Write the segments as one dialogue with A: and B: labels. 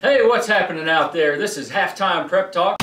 A: Hey, what's happening out there? This is Halftime Prep Talk.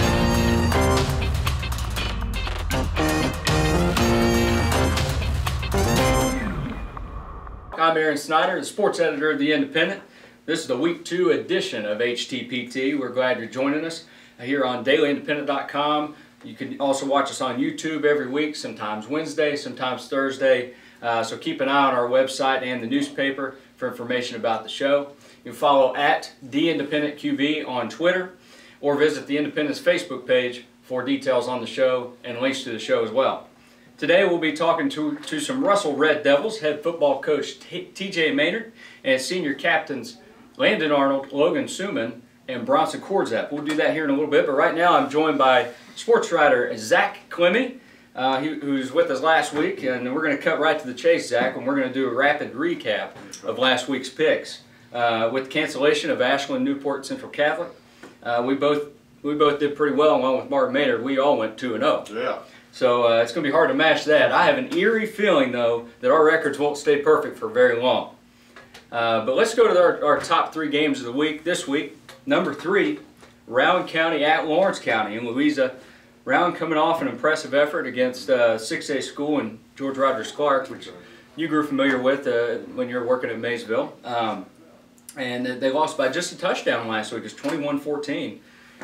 A: I'm Aaron Snyder, the sports editor of The Independent. This is the Week 2 edition of HTPT. We're glad you're joining us here on dailyindependent.com. You can also watch us on YouTube every week, sometimes Wednesday, sometimes Thursday. So keep an eye on our website and the newspaper for information about the show. You can follow at TheIndependentQB on Twitter or visit The Independent's Facebook page for details on the show and links to the show as well. Today we'll be talking to some Russell Red Devils head football coach TJ Maynard and senior captains Landon Arnold, Logan Suman, and Bronson Kordzap. We'll do that here in a little bit, but right now I'm joined by sports writer Zach Clemmy, who's with us last week, and we're going to cut right to the chase, Zach, and we're going to do a rapid recap of last week's picks. With the cancellation of Ashland, Newport, Central Catholic, we both did pretty well along with Martin Maynard. We all went 2-0.
B: Yeah.
A: So it's going to be hard to match that. I have an eerie feeling, though, that our records won't stay perfect for very long. But let's go to our top 3 games of the week. This week, number 3, Rowan County at Lawrence County in Louisa. Rowan coming off an impressive effort against 6A school in George Rogers Clark, which you grew familiar with when you were working at Maysville. And they lost by just a touchdown last week. It's 21-14.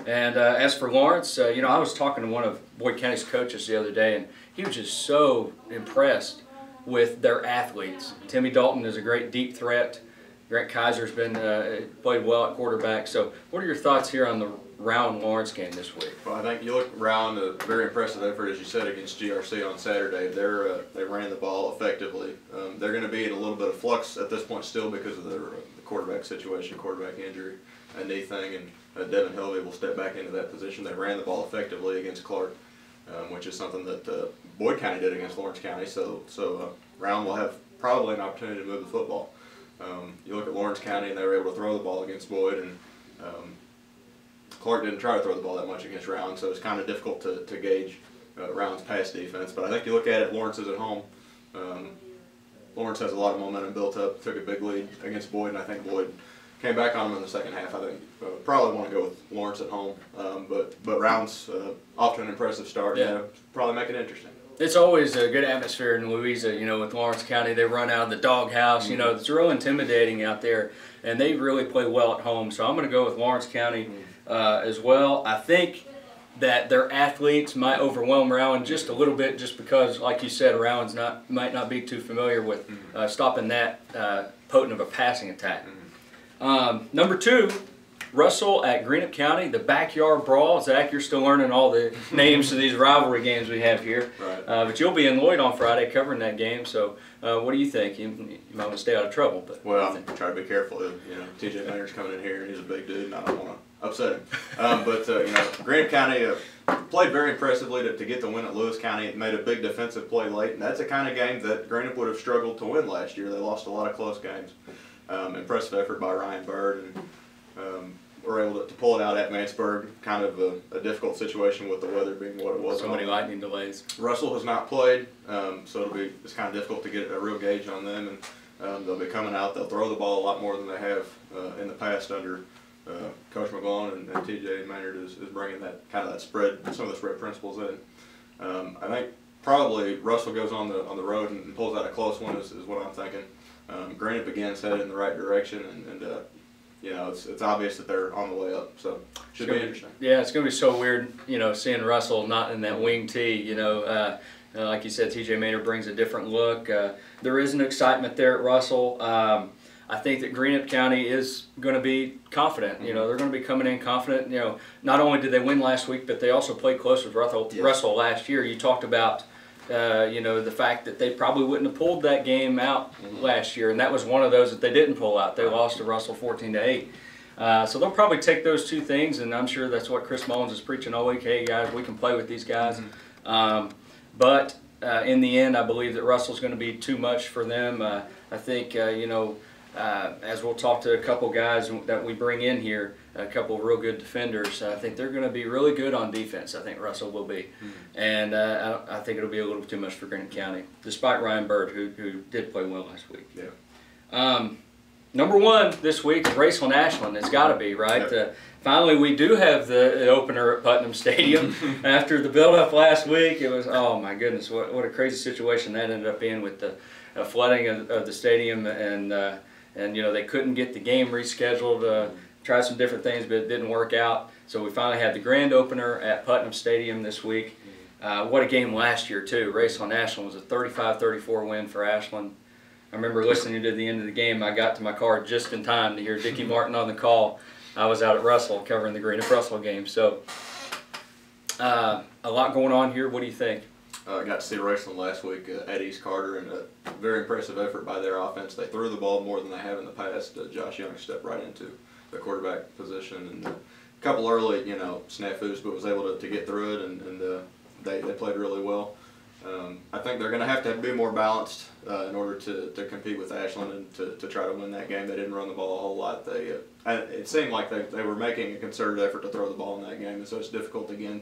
A: And as for Lawrence, you know, I was talking to one of Boyd County's coaches the other day, and he was just so impressed with their athletes. Timmy Dalton is a great deep threat. Grant Kaiser's been played well at quarterback. So what are your thoughts here on the Rowan-Lawrence game this week?
B: Well, I think you look around a very impressive effort, as you said, against GRC on Saturday. They ran the ball effectively. They're going to be in a little bit of flux at this point still because of the quarterback situation, quarterback injury, a knee thing, and Devin Helvey will step back into that position. They ran the ball effectively against Clark, which is something that Boyd County did against Lawrence County. So Rowan will have probably an opportunity to move the football. You look at Lawrence County, and they were able to throw the ball against Boyd, and Clark didn't try to throw the ball that much against Rowan, so it's kind of difficult to gauge Rowan's pass defense. But I think you look at it, Lawrence is at home. Lawrence has a lot of momentum built up, took a big lead against Boyd, and I think Boyd came back on him in the second half. I think probably want to go with Lawrence at home, but Rowan's off to an impressive start.
A: Yeah.
B: Probably make it interesting.
A: It's always a good atmosphere in Louisa, you know, with Lawrence County. They run out of the doghouse, you know, it's real intimidating out there, and they really play well at home. So I'm going to go with Lawrence County as well. I think that their athletes might overwhelm Rowan just a little bit, just because, like you said, Rowan's might not be too familiar with stopping that potent of a passing attack. Number 2, Russell at Greenup County, the backyard brawl. Zach, you're still learning all the names of these rivalry games we have here.
B: Right.
A: But you'll be in Lloyd on Friday covering that game. So what do you think? You might want to stay out of trouble. But
B: well, I'm trying to be careful. You know, TJ Maynard's coming in here, and he's a big dude, and I don't want to upset him. But you know, Greenup County played very impressively to get the win at Lewis County. It made a big defensive play late, and that's the kind of game that Greenup would have struggled to win last year. They lost a lot of close games. Impressive effort by Ryan Bird, and were able to pull it out at Mansburg. Kind of a difficult situation with the weather being what it was.
A: So many lightning delays.
B: Russell has not played, so it's kind of difficult to get a real gauge on them, and they'll be coming out. They'll throw the ball a lot more than they have in the past under Coach McGlone, and TJ Maynard is bringing that kind of that spread, some of the spread principles in. I think probably Russell goes on the road and pulls out a close one is what I'm thinking. Greenup again is headed in the right direction, and you know, it's obvious that they're on the way up, so should be interesting.
A: Yeah, it's going to be so weird, you know, seeing Russell not in that wing tee, you know. Like you said, TJ Maynard brings a different look. There is an excitement there at Russell. I think that Greenup County is going to be confident. You know, they're going to be coming in confident. You know, not only did they win last week, but they also played close with Russell last year. You talked about you know, the fact that they probably wouldn't have pulled that game out last year, and that was one of those that they didn't pull out. They lost to Russell 14-8. So they'll probably take those 2 things, and I'm sure that's what Chris Mullins is preaching all week. Hey guys, we can play with these guys. But in the end, I believe that Russell's going to be too much for them. I think you know, as we'll talk to a couple guys that we bring in here, a couple of real good defenders, I think they're going to be really good on defense. I think Russell will be. And I think it'll be a little too much for Greenup County, despite Ryan Bird, who did play well last week.
B: Yeah.
A: number one this week is Raceland Ashland. It's got to be, right?
B: Yep.
A: Finally, we do have the opener at Putnam Stadium. After the build-up last week, it was, oh my goodness, what a crazy situation that ended up being with the flooding of the stadium, and you know, they couldn't get the game rescheduled. Tried some different things, but it didn't work out. So we finally had the grand opener at Putnam Stadium this week. What a game last year too. Raceland Ashland was a 35-34 win for Ashland. I remember listening to the end of the game. I got to my car just in time to hear Dickie Martin on the call. I was out at Russell covering the Greenup-Russell game. So a lot going on here. What do you think?
B: I got to see Raceland last week at East Carter, and a very impressive effort by their offense. They threw the ball more than they have in the past. Josh Young stepped right into the quarterback position, and a couple early, you know, snafus, but was able to get through it, and they played really well. I think they're going to have to be more balanced in order to compete with Ashland and to try to win that game. They didn't run the ball a whole lot. It seemed like they were making a concerted effort to throw the ball in that game, and so it's difficult again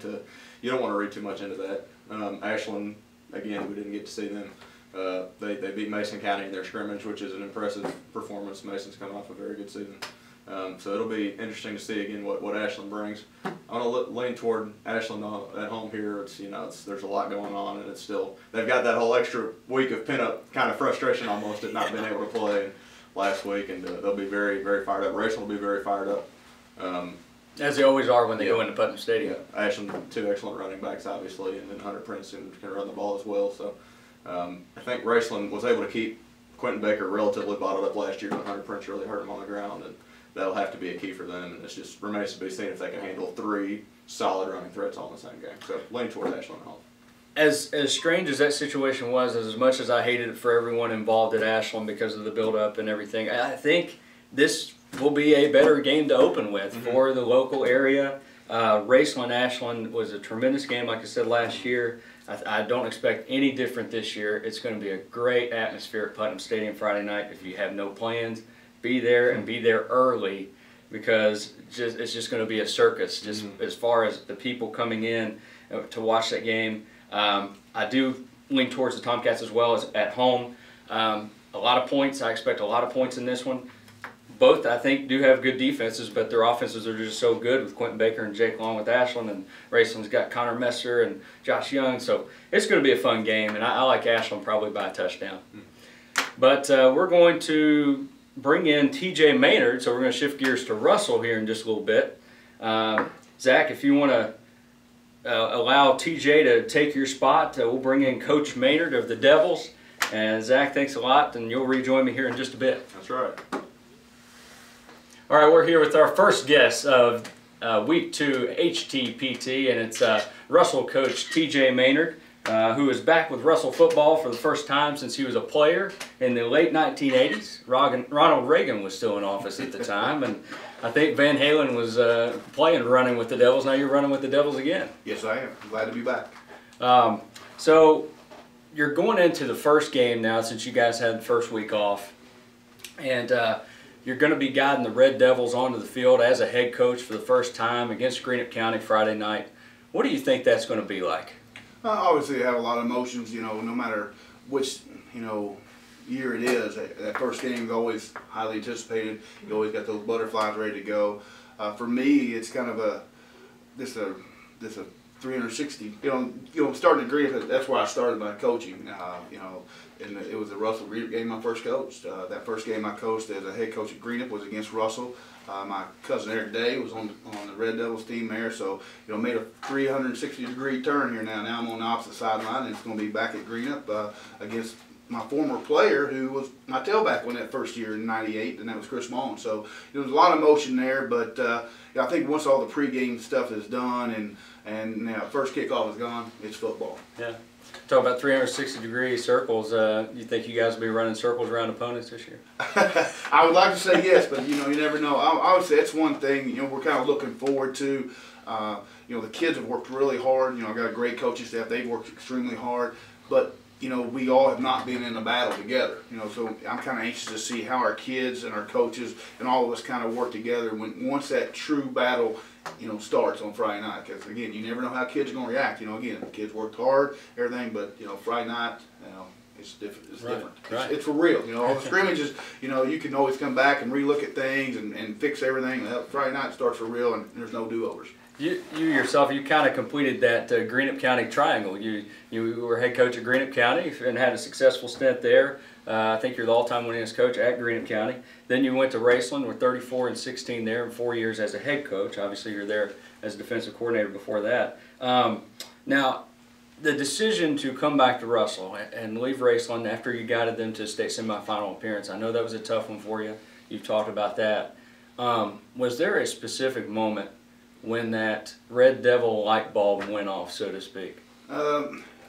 B: you don't want to read too much into that. Ashland, again, we didn't get to see them. They beat Mason County in their scrimmage, which is an impressive performance. Mason's coming off a very good season. So it'll be interesting to see again what Ashland brings. I'm going to lean toward Ashland at home here. There's a lot going on, and it's still, they've got that whole extra week of pent-up kind of frustration almost at not being able to play last week, and they'll be very, very fired up. Raceland will be very fired up.
A: As they always are when they go into Putnam Stadium.
B: Yeah, Ashland, two excellent running backs, obviously, and then Hunter Prince can run the ball as well. So I think Raceland was able to keep Quentin Baker relatively bottled up last year, but Hunter Prince really hurt him on the ground, and that'll have to be a key for them. And it just remains to be seen if they can handle three solid running threats all in the same game. So lean toward Ashland at home.
A: As strange as that situation was, as much as I hated it for everyone involved at Ashland because of the build-up and everything, I think this will be a better game to open with for the local area. Raceland Ashland was a tremendous game, like I said, last year. I don't expect any different this year. It's going to be a great atmosphere at Putnam Stadium Friday night. If you have no plans, be there and be there early, because it's just going to be a circus just as far as the people coming in to watch that game. I do lean towards the Tomcats as well as at home. A lot of points. I expect a lot of points in this one. Both, I think, do have good defenses, but their offenses are just so good with Quentin Baker and Jake Long with Ashland, and Raceland's got Connor Messer and Josh Young. So it's going to be a fun game, and I like Ashland probably by a touchdown. But we're going to bring in TJ Maynard, so we're going to shift gears to Russell here in just a little bit. Zach, if you want to allow TJ to take your spot, we'll bring in Coach Maynard of the Devils. And Zach, thanks a lot, and you'll rejoin me here in just a bit.
B: That's right.
A: All right, we're here with our first guest of Week 2 HTPT, and it's Russell coach TJ Maynard, who is back with Russell football for the first time since he was a player in the late 1980s. Ronald Reagan was still in office at the time, and I think Van Halen was running with the Devils. Now you're running with the Devils again.
C: Yes, I am. I'm glad to be back.
A: So you're going into the first game now since you guys had the first week off, and you're going to be guiding the Red Devils onto the field as a head coach for the first time against Greenup County Friday night. What do you think that's going to be like?
C: Obviously, I have a lot of emotions, no matter which, year it is. That first game is always highly anticipated. You always got those butterflies ready to go. For me, it's kind of a 360. Starting at Greenup, that's where I started my coaching. And it was the Russell Greenup game I first coached. That first game I coached as a head coach at Greenup was against Russell. My cousin Eric Day was on the Red Devils team there, so made a 360-degree turn here now. Now I'm on the opposite sideline, and it's going to be back at Greenup against my former player who was my tailback when that first year in '98, and that was Chris Mullen. So there was a lot of emotion there, but I think once all the pregame stuff is done and first kickoff is gone, it's football.
A: Yeah. Talk about 360-degree circles. You think you guys will be running circles around opponents this year?
C: I would like to say yes, but you never know. I would say that's one thing we're kind of looking forward to. The kids have worked really hard. I got a great coaching staff. They've worked extremely hard, but we all have not been in a battle together. So I'm kind of anxious to see how our kids and our coaches and all of us kind of work together once that true battle starts on Friday night. Because again, you never know how kids are going to react. Again, the kids worked hard, everything, but Friday night, It's different. It's
A: Right,
C: different.
A: right.
C: It's for real. You know, all the scrimmages, you know, you can always come back and relook at things and fix everything. Friday night starts for real, and there's no do-overs.
A: You yourself, you kind of completed that Greenup County triangle. You were head coach at Greenup County and had a successful stint there. I think you're the all-time winningest coach at Greenup County. Then you went to Raceland, were 34-16 there, and 4 years as a head coach. Obviously, you're there as a defensive coordinator before that. Now, the decision to come back to Russell and leave Raceland after you guided them to a state semifinal appearance, I know that was a tough one for you. You've talked about that. Was there a specific moment when that Red Devil light bulb went off, so to speak?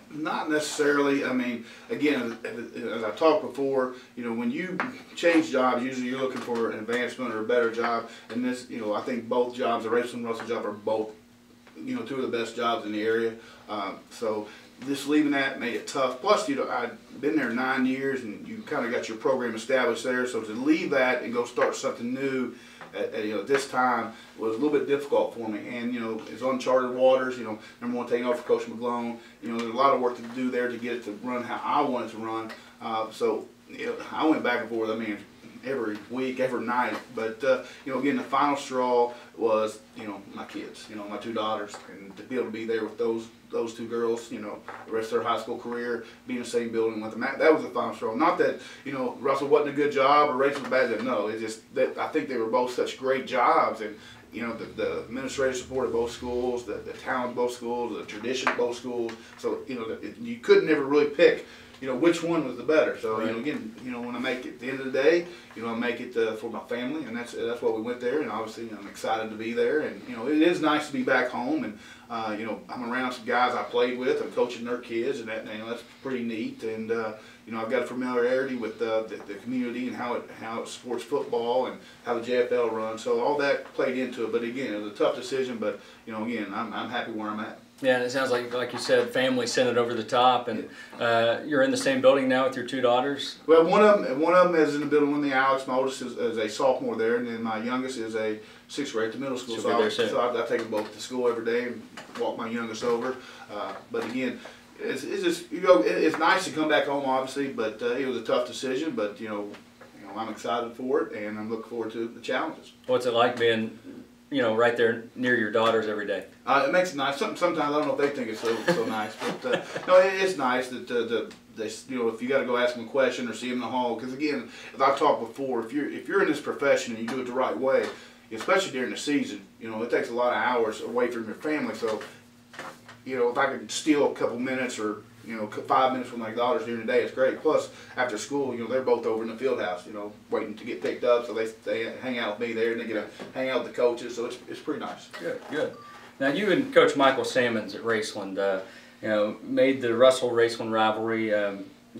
C: Not necessarily. I mean, again, as I talked before, you know, when you change jobs, usually you're looking for an advancement or a better job. And this, you know, I think both jobs, the Raceland and Russell job, are both, you know, two of the best jobs in the area. So just leaving that made it tough. Plus, you know, I'd been there 9 years, and you kind of got your program established there. So to leave that and go start something new you know, this time was a little bit difficult for me, and you know, it's uncharted waters. You know, number one, taking over for Coach McGlone. You know, there's a lot of work to do there to get it to run how I want it to run. So you know, I went back and forth. I mean, every week, every night. But you know, again, the final straw was, you know, my kids. You know, my two daughters, and to be able to be there with those two girls, you know, the rest of their high school career, be in the same building with them. That was the final straw. Not that, you know, Russell wasn't a good job or Rachel was bad. No, it's just that I think they were both such great jobs, and you know, the administrative support of both schools, the talent of both schools, the tradition of both schools. So you know, you couldn't never really pick, you know, which one was the better. So you know, again, you know, when I make it at the end of the day, you know, I make it for my family, and that's why we went there. And obviously, I'm excited to be there. And you know, it is nice to be back home. And you know, I'm around some guys I played with. I'm coaching their kids, and that, you know, that's pretty neat. And you know, I've got a familiarity with the community and how it supports football and how the JFL runs. So all that played into it. But again, it was a tough decision. But you know, again, I'm happy where I'm at.
A: Yeah, and it sounds like you said, family sent it over the top, and you're in the same building now with your two daughters.
C: Well, one of them is in the building with me. Alex, my oldest, is a sophomore there, and then my youngest is a sixth grade to middle school. So I take them both to school every day and walk my youngest over. But again, it's just, you know, it's nice to come back home, obviously, but it was a tough decision. But you know, I'm excited for it, and I'm looking forward to the challenges.
A: What's it like being, you know, right there near your daughters every day?
C: It makes it nice. Sometimes I don't know if they think it's so nice, but no, it's nice that they, you know, if you got to go ask them a question or see them in the hall, because again, as I've talked before, if you're in this profession and you do it the right way, especially during the season, you know, it takes a lot of hours away from your family. So, you know, if I could steal a couple minutes or, you know, 5 minutes from my daughters during the day, it's great. Plus, after school, you know, they're both over in the field house, you know, waiting to get picked up. So they hang out with me there, and they get to hang out with the coaches. So it's pretty nice.
A: Good, good. Now, you and Coach Michael Sammons at Raceland, you know, made the Russell-Raceland rivalry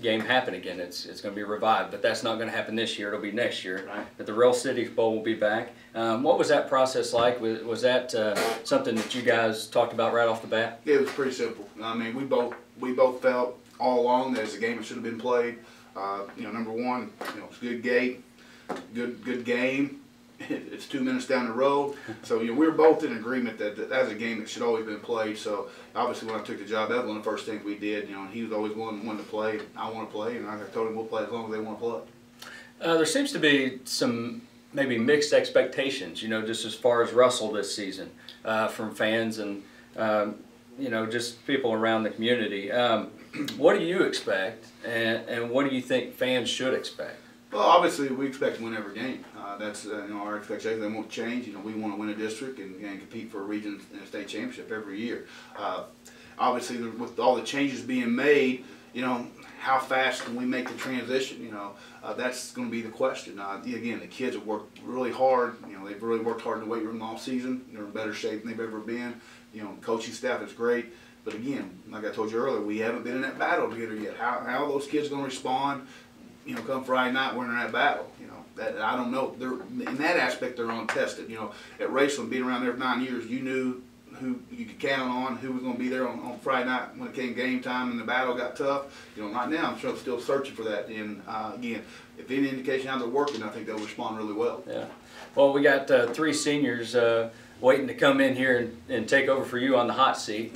A: game happen again. It's going to be revived, but that's not going to happen this year. It'll be next year.
C: Right.
A: But the Rail City Bowl will be back. What was that process like? Was that something that you guys talked about right off the bat?
C: Yeah, it was pretty simple. I mean, we both felt all along that it's a game that should have been played. You know, number one, you know, it's a good gate, good game. It's 2 minutes down the road, so you know, we were both in agreement that that's a game that should always been played. So obviously, when I took the job, that was one of the first things we did. You know, and he was always wanting to play. I want to play, and I told him we'll play as long as they want to play.
A: There seems to be some maybe mixed expectations, you know, just as far as Russell this season from fans and you know, just people around the community. What do you expect, and what do you think fans should expect?
C: Well, obviously, we expect to win every game. That's you know, our expectations. They won't change. You know, we want to win a district and compete for a region and a state championship every year. Obviously, with all the changes being made, you know, how fast can we make the transition? You know, that's going to be the question. Again, the kids have worked really hard. You know, they've really worked hard in the weight room all season. They're in better shape than they've ever been. You know, coaching staff is great. But again, like I told you earlier, we haven't been in that battle together yet. How are those kids going to respond? You know, come Friday night, we're in that battle. You know, that I don't know. They're in that aspect, they're untested. You know, at Raceland, being around there for 9 years, you knew who you could count on, who was going to be there on Friday night when it came game time and the battle got tough. You know, right now I'm sure still searching for that. And again, if any indication how they're working, I think they'll respond really well.
A: Yeah. Well, we got 3 seniors waiting to come in here and take over for you on the hot seat.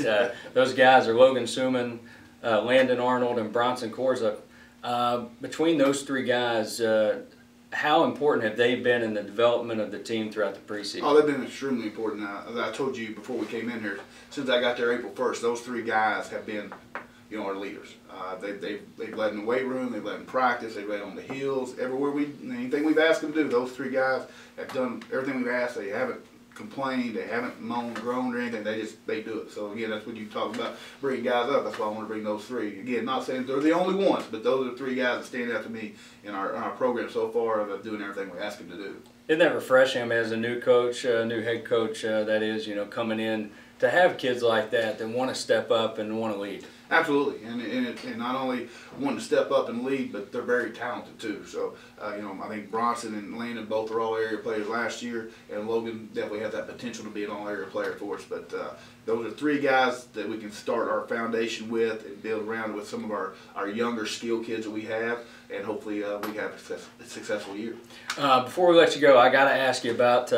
A: Those guys are Logan Suman, Landon Arnold, and Bronson Korza. Between those three guys, how important have they been in the development of the team throughout the preseason?
C: Oh, they've been extremely important. As I told you before we came in here, since I got there April 1st, those three guys have been, our leaders. They've led in the weight room, they've led in practice, they've led on the hills, everywhere anything we've asked them to do. Those three guys have done everything we've asked. They haven't complained, they haven't moaned, groaned, or anything. They do it. So again, that's what you talk about, bringing guys up. That's why I want to bring those three. Again, not saying they're the only ones, but those are the three guys that stand out to me in our program so far of doing everything we ask them to do.
A: Isn't that refreshing? I mean, as a new coach, new head coach, that is, coming in to have kids like that want to step up and want to lead.
C: Absolutely, and not only wanting to step up and lead, but they're very talented too. So, I think Bronson and Landon both are all area players last year, and Logan definitely has that potential to be an all area player for us. But those are three guys that we can start our foundation with and build around with some of our younger skill kids that we have, and hopefully we have a successful year.
A: Before we let you go, I got to ask you about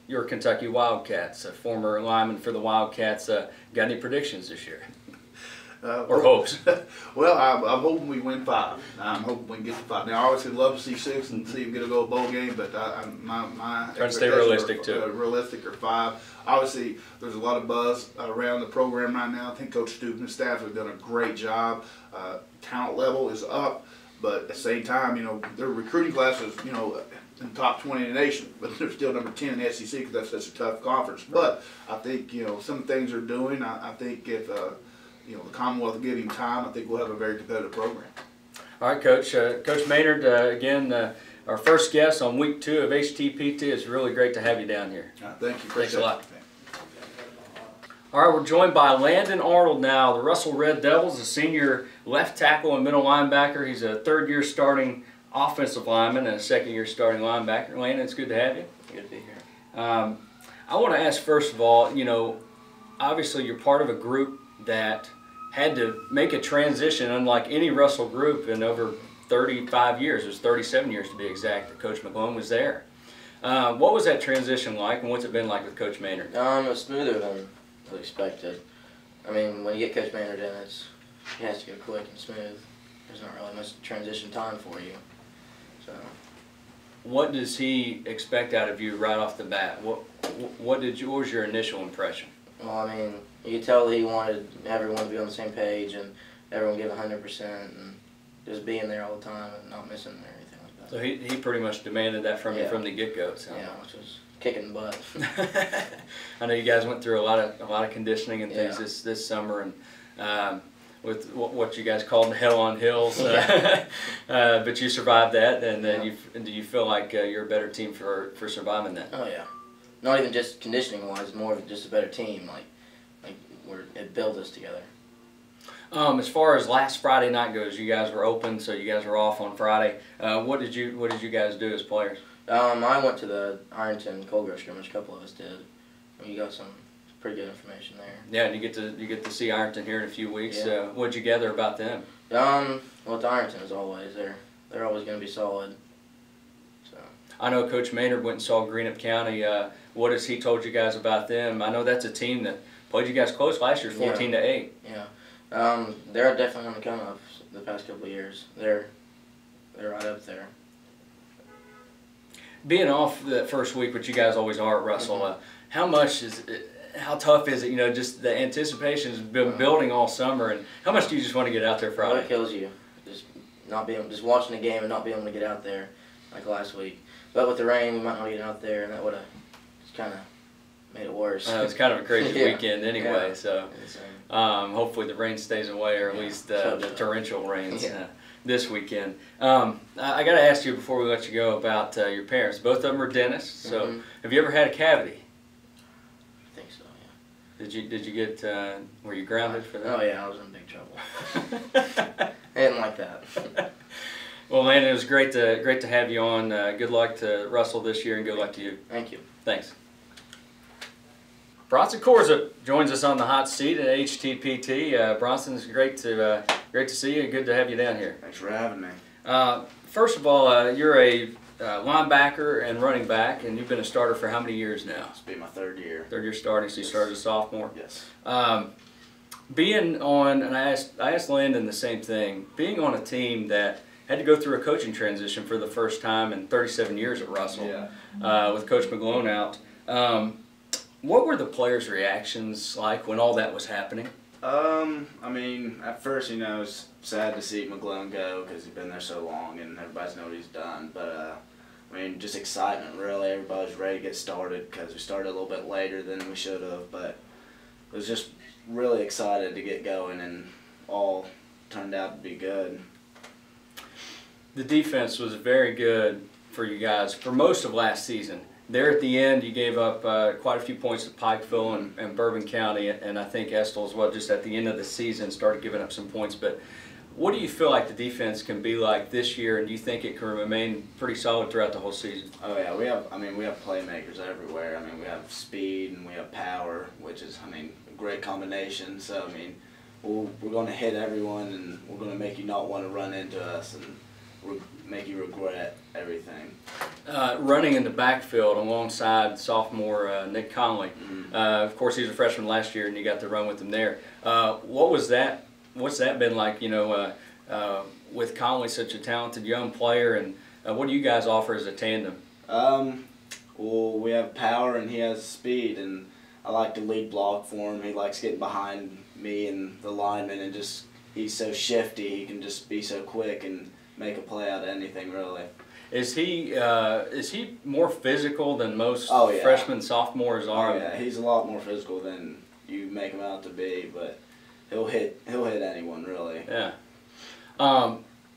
A: your Kentucky Wildcats, a former lineman for the Wildcats. Got any predictions this year? Or hopes?
C: Well, I'm hoping we win 5. I'm hoping we can get to 5. Now, I obviously love to see 6 and see them get to go a bowl game, but my
A: trying to stay realistic too.
C: Realistic or 5. Obviously, there's a lot of buzz around the program right now. I think Coach Stoops and staff have done a great job. Talent level is up, but at the same time, their recruiting class is, in the top 20 in the nation, but they're still number 10 in the SEC because that's such a tough conference. But I think, some things they're doing, I think if the Commonwealth give him time, I think we'll have a very competitive program.
A: All right, Coach. Coach Maynard, again, our first guest on week 2 of HTPT. It's really great to have you down here.
C: Thank you.
A: Thanks a lot. All right, we're joined by Landon Arnold now, the Russell Red Devils, a senior left tackle and middle linebacker. He's a third-year starting offensive lineman and a second-year starting linebacker. Landon, it's good to have you.
D: Good to be here.
A: I want to ask, first of all, obviously you're part of a group that had to make a transition unlike any Russell group in over 35 years. It was 37 years to be exact that Coach McGlone was there. What was that transition like, and what's it been like with Coach Maynard?
D: It was smoother than expected. I mean, when you get Coach Maynard in, it has to go quick and smooth. There's not really much transition time for you. So,
A: what does he expect out of you right off the bat? What was your initial impression?
D: Well, I mean, you could tell that he wanted everyone to be on the same page and everyone give 100% and just being there all the time and not missing or anything like that.
A: So he pretty much demanded that from you from the get-go.
D: Yeah, which was kicking the butt.
A: I know you guys went through a lot of conditioning and things this summer, and with what you guys called hell on hills, but you survived that, and then do you feel like you're a better team for surviving that?
D: Oh yeah, not even just conditioning wise, more of just a better team. Like it built us together.
A: As far as last Friday night goes, you guys were open, so you guys were off on Friday. What did you guys do as players?
D: I went to the Ironton Cold Grove scrimmage. A couple of us did. We got some pretty good information there.
A: Yeah, and you get to see Ironton here in a few weeks.
D: Yeah.
A: What'd you gather about them?
D: Well, with Ironton as always, they're always going to be solid. So
A: I know Coach Maynard went and saw Greenup County. What has he told you guys about them? I know that's a team that played you guys close last year, 14-8.
D: Yeah, they're definitely on the come up the past couple of years. They're right up there.
A: Being off that first week, which you guys always are at Russell, how tough is it? Just the anticipation has been building all summer, and how much do you just want to get out there Friday?
D: It kills you, just watching the game and not being able to get out there like last week. But with the rain, we might not get out there, and that would have just kind of made it worse.
A: It's kind of a crazy weekend anyway, so hopefully the rain stays away, or at least the torrential rains this weekend. I got to ask you before we let you go about your parents. Both of them are dentists, so have you ever had a cavity?
D: I think so, yeah.
A: Did you get, were you grounded for that?
D: Oh yeah, I was in big trouble. I didn't like that.
A: Well, Landon, it was great to have you on. Good luck to Russell this year, and good luck to you.
D: Thank you.
A: Thanks. Bronson Korza joins us on the hot seat at HTPT. Bronson, it's great to see you. Good to have you down here.
E: Thanks for having me.
A: First of all, you're a linebacker and running back, and you've been a starter for how many years now?
E: This will be my 3rd year.
A: 3rd year starting, so you started as a sophomore?
E: Yes.
A: Being on, and I asked Landon the same thing, being on a team that had to go through a coaching transition for the first time in 37 years at Russell.
E: Yeah.
A: With Coach McGlone out. What were the players' reactions like when all that was happening?
E: I mean, at first, you know, it's sad to see McGlone go because he's been there so long and everybody's know what he's done. But, I mean, just excitement, really. Everybody's ready to get started because we started a little bit later than we should have. But it was just really excited to get going, and all turned out to be good.
A: The defense was very good for you guys for most of last season. There at the end, you gave up quite a few points to Pikeville and Bourbon County, and I think Estill as well, just at the end of the season, started giving up some points. But what do you feel like the defense can be like this year, and do you think it can remain pretty solid throughout the whole season?
E: Oh yeah, we have playmakers everywhere. I mean, we have speed and we have power, which is, I mean, a great combination. So, I mean, we're going to hit everyone, and we're going to make you not want to run into us and make you regret everything.
A: Running in the backfield alongside sophomore Nick Conley.
E: Mm-hmm.
A: Of course, he was a freshman last year, and you got to run with him there. What's that been like, you know, with Conley, such a talented young player, and what do you guys offer as a tandem?
E: Well, we have power and he has speed, and I like to lead block for him. He likes getting behind me and the lineman, and just he's so shifty. He can just be so quick and make a play out of anything, really.
A: Is he more physical than most
E: Oh, yeah.
A: freshmen, sophomores are?
E: Oh yeah, he's a lot more physical than you make him out to be, but he'll hit anyone, really.
A: Yeah.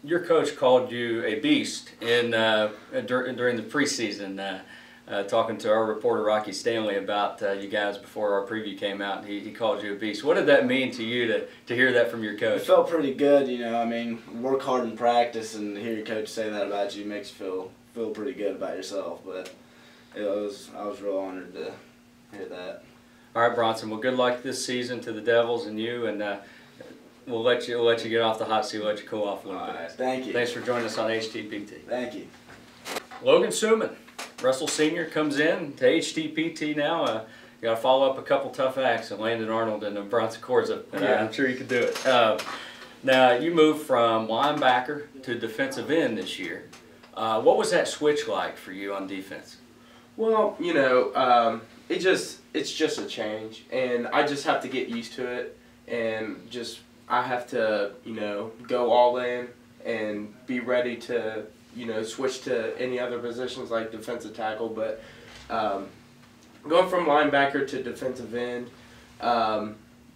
A: Your coach called you a beast during the preseason. Talking to our reporter Rocky Stanley about you guys before our preview came out, he called you a beast. What did that mean to you to hear that from your coach?
E: It felt pretty good, you know. I mean, work hard in practice, and hear your coach say that about you makes you feel pretty good about yourself. But I was real honored to hear that.
A: All right, Bronson. Well, good luck this season to the Devils and you, and we'll let you get off the hot seat. We'll let you cool off a little bit.
E: All right, thank you.
A: Thanks for joining us on HTPT.
E: Thank you.
A: Logan Suman, Russell Senior, comes in to HTPT now. Got to follow up a couple tough acts of Landon Arnold and Bronson Corza.
E: Yeah.
A: I'm sure you can do it. Now, you moved from linebacker to defensive end this year. What was that switch like for you on defense?
F: Well, you know, it's just a change, and I just have to get used to it, and I have to, you know, go all in and be ready to, you know, switch to any other positions like defensive tackle. But going from linebacker to defensive end,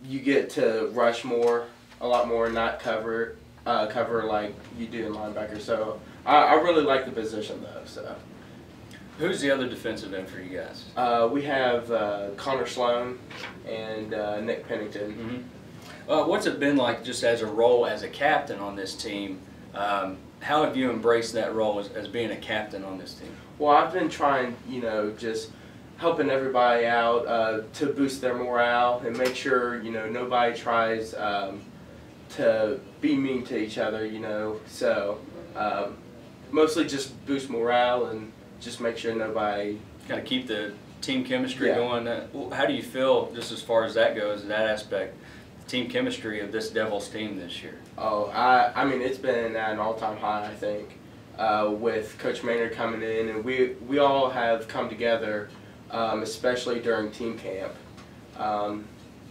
F: you get to rush a lot more, and not cover like you do in linebacker. So I really like the position though. So.
A: Who's the other defensive end for you guys?
F: We have Connor Sloan and Nick Pennington.
A: Mm-hmm. What's it been like just as a role as a captain on this team? How have you embraced that role as being a captain on this team?
F: Well, I've been trying, you know, just helping everybody out to boost their morale and make sure, you know, nobody tries to be mean to each other, you know. So mostly just boost morale and just make sure nobody...
A: Kind of keep the team chemistry
F: Yeah.
A: going. How do you feel, just as far as that goes, in that aspect, the team chemistry of this Devils team this year?
F: Oh, I mean, it's been at an all-time high, I think, with Coach Maynard coming in, and we all have come together, especially during team camp.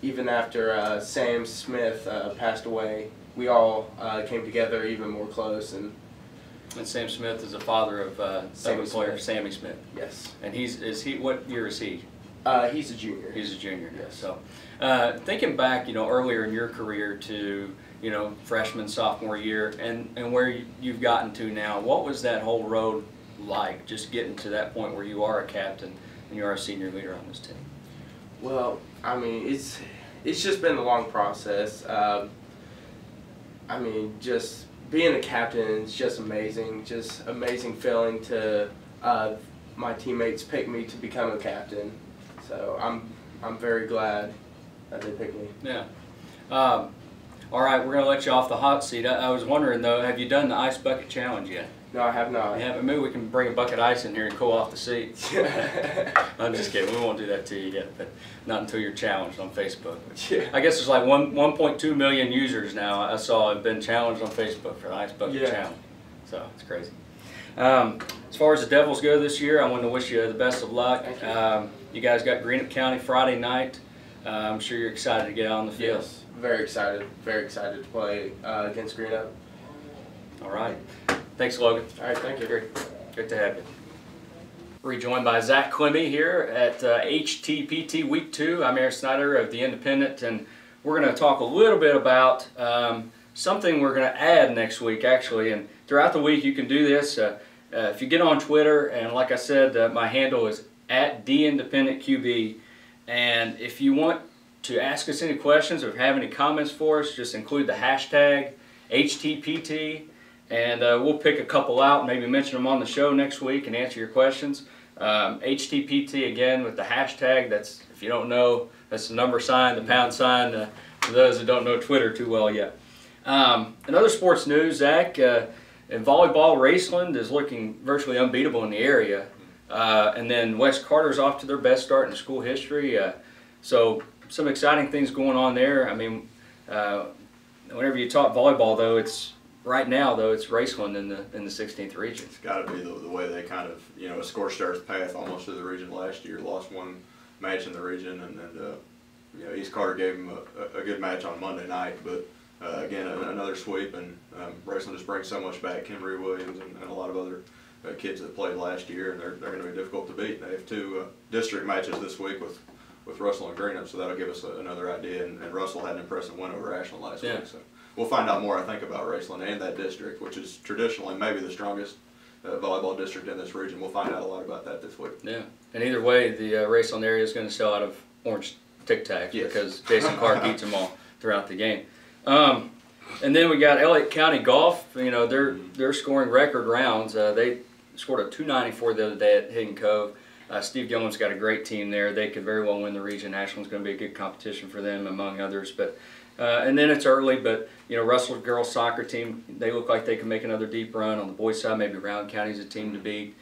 F: Even after Sam Smith passed away, we all came together even more close. And
A: Sam Smith is the father of
F: Sammy
A: player
F: Smith.
A: Sammy Smith.
F: yes,
A: And what year is he?
F: he's a junior.
A: He's a junior.
F: Yes.
A: So, thinking back, you know, earlier in your career to, you know, freshman, sophomore year, and where you've gotten to now, what was that whole road like? Just getting to that point where you are a captain and you are a senior leader on this team.
F: Well, I mean, it's just been a long process. I mean, just being a captain is just amazing feeling to my teammates pick me to become a captain. So I'm very glad that they picked me.
A: Yeah. All right, we're going to let you off the hot seat. I was wondering, though, have you done the Ice Bucket Challenge yet?
F: No, I have not.
A: You haven't? Maybe we can bring a bucket of ice in here and cool off the seat. I'm just kidding. We won't do that to you yet, but not until you're challenged on Facebook.
F: Yeah.
A: I guess there's like 1.2 million users now I saw have been challenged on Facebook for the Ice Bucket
F: Yeah.
A: Challenge. So it's crazy. As far as the Devils go this year, I want to wish you the best of luck.
F: Thank you.
A: You guys got Greenup County Friday night. I'm sure you're excited to get out on the field.
F: Yes, very excited to play against Greenup.
A: All right. Thanks, Logan.
F: All right, thank you.
A: Great to have you. Rejoined by Zach Clemmy here at HTPT Week 2. I'm Aaron Snyder of The Independent, and we're going to talk a little bit about something we're going to add next week, actually. And throughout the week, you can do this. If you get on Twitter, and like I said, my handle is @DIndependentQB. And if you want to ask us any questions or have any comments for us, just include the hashtag HTPT. And we'll pick a couple out, maybe mention them on the show next week and answer your questions. HTPT again with the hashtag. That's, if you don't know, that's the number sign, the pound sign, for those that don't know Twitter too well yet. Another sports news, Zach, in volleyball, Raceland is looking virtually unbeatable in the area. And then West Carter's off to their best start in school history. So some exciting things going on there. I mean, whenever you talk volleyball, though, right now, it's Raceland in the 16th region.
B: It's got to be the way they kind of, a scorched earth path almost to the region last year. Lost one match in the region, and East Carter gave them a good match on Monday night. But again, another sweep, and Raceland just brings so much back. Kimberly Williams and a lot of other kids that played last year, and they're going to be difficult to beat. They have 2 district matches this week with Russell and Greenup, so that'll give us another idea. And Russell had an impressive win over Ashland last week. So we'll find out more, I think, about Raceland and that district, which is traditionally maybe the strongest volleyball district in this region. We'll find out a lot about that this week.
A: Yeah, and either way, the Raceland area is going to sell out of orange Tic Tacs because Jason Clark eats them all throughout the game. And then we got Elliott County Golf. They're scoring record rounds. They scored a 294 the other day at Hidden Cove. Steve Gilman's got a great team there. They could very well win the region. Ashland's going to be a good competition for them, among others. But and then it's early, but Russell's girls soccer team, they look like they can make another deep run. On the boys side, maybe Round County's a team to beat.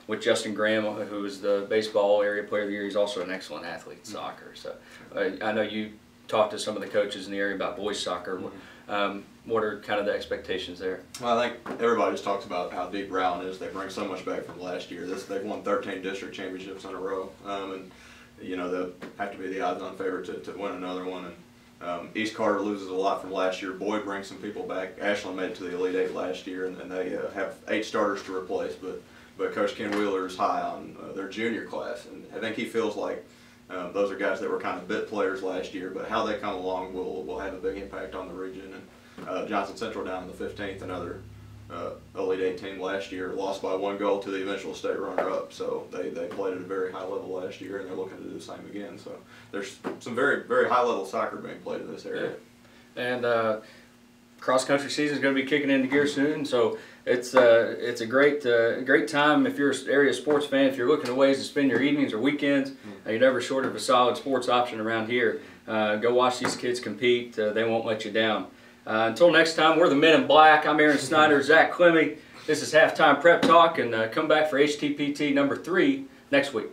A: With Justin Graham, who is the baseball area player of the year, he's also an excellent athlete in soccer. So I know you talked to some of the coaches in the area about boys soccer. What are kind of the expectations there?
B: Well, I think everybody just talks about how deep Round is. They bring so much back from last year. They've won 13 district championships in a row, and they'll have to be the odds-on favorite to win another one. And East Carter loses a lot from last year. Boyd brings some people back. Ashland made it to the Elite Eight last year, and they have 8 starters to replace. But Coach Ken Wheeler is high on their junior class, and I think he feels like those are guys that were kind of bit players last year, but how they come along will have a big impact on the region. And Johnson Central down in the 15th, another Elite Eight team last year, lost by 1 goal to the eventual state runner-up. So they played at a very high level last year, and they're looking to do the same again. So there's some very, very high-level soccer being played in this area.
A: Yeah. And cross-country season is going to be kicking into gear soon, so it's a great time if you're an area sports fan. If you're looking at ways to spend your evenings or weekends, you're never short of a solid sports option around here. Go watch these kids compete. They won't let you down. Until next time, we're the Men in Black. I'm Aaron Snyder, Zach Clemmy. This is Halftime Prep Talk, and come back for HTPT number 3 next week.